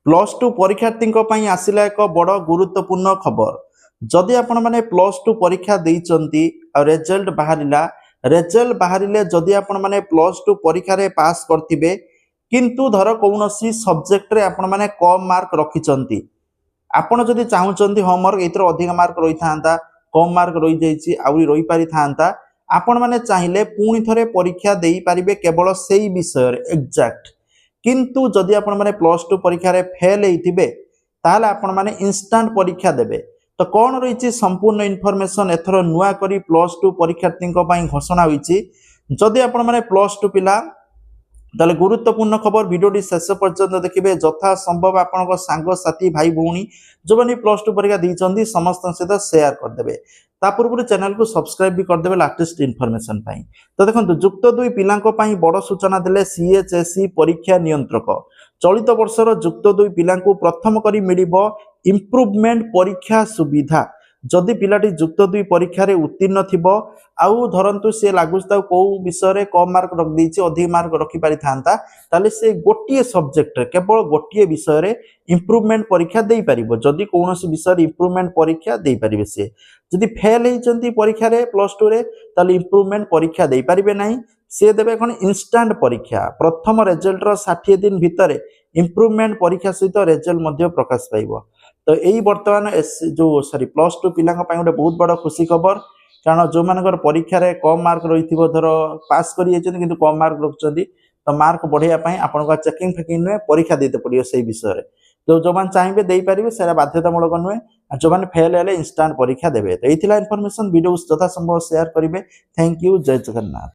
Plus two परीक्षार्थी आसिला एक बड़ गुरुत्वपूर्ण खबर। जदि आपण माने प्लस टू परीक्षा देइचंती आ रिजल्ट बाहरिले जदि आपण माने प्लस टू परीक्षा रे पास करथिबे किंतु धर कौनसी सब्जेक्ट रे आपण माने कम मार्क रखिचंती, आपण जदि चाहुचंती होमवर्क एतर अधिक मार्क रही थांता, कम मार्क रही जाइछि आउरी रही पारि थांता, आपण माने चाहिले पुणी थरे परीक्षा देई पारिबे केवल सेही विषय रे एग्जैक्ट। किंतु जदि आपण माने प्लस टू परीक्षा रे फेल हेइथिबे ताहले आपण माने इंस्टेंट परीक्षा देबे। तो कौन रही संपूर्ण इनफॉरमेशन एथर नुआ करी प्लस टू परीक्षार्थी घोषणा होईछि। जदि आपण माने प्लस टू पिला ताले गुरुत्वपूर्ण खबर वीडियोटी शेष पर्यंत देखिए, जथा संभव आपण सांग साथी भाई भौणी जो मैंने प्लस टू परीक्षा देइचंदी समस्त सहित शेयर करदेवे। ता पूर्व चैनल को सब्सक्राइब भी करदेवे लेटेस्ट इनफॉरमेशन पाई। तो देखो जुक्त दुई पिलांको पाई बड़ सूचना देले सीएचएसई परीक्षा नियंत्रक। चलित वर्षर जुक्त दुई पिलांको प्रथम करी मिलिबो इम्प्रूवमेंट परीक्षा सुविधा। जदि पिलाटी जुक्त दुई परीक्षा रे उत्तीर्ण थिबो आउ धरंतु से लागुच ताऊ को विषय रे कम मार्क रख देछि अधिक मार्क रखि पारि थांता, ताले से गोटिए सब्जेक्ट रे केवल गोटिए विषय रे इम्प्रूवमेंट परीक्षा देई परिबो। जदि कोनोसी विषय रे इम्प्रूवमेंट परीक्षा देई परिबे, से जदि फेल हेइचंती परीक्षा रे प्लस टू रे ताले इम्प्रूवमेंट परीक्षा देई परिबे नाही, से देबे कोन इंस्टेंट परीक्षा। प्रथम रिजल्ट रो 60 दिन भितरे इम्प्रूवमेंट परीक्षा सहित रिजल्ट मध्ये प्रकाश पाइबो। तो यही वर्तमान जो प्लस टू पिला गोटे बहुत बड़ खुशी खबर, कारण जो मान परीक्षा रे कम मार्क रही धर पास कर कम मार्क रखुच्च तो मार्क बढ़ाई आपन चेकिंग फेकिंग नुहे परीक्षा देते पड़ो से विषय। तो जो मैंने चाहिए दे पारे से बाध्यतामूलक नुहे, जो मैंने फेल है इंस्टांट परीक्षा देवे। तो यही इनफॉरमेशन वीडियो यथा संभव शेयर करेंगे। थैंक यू, जय जगन्नाथ।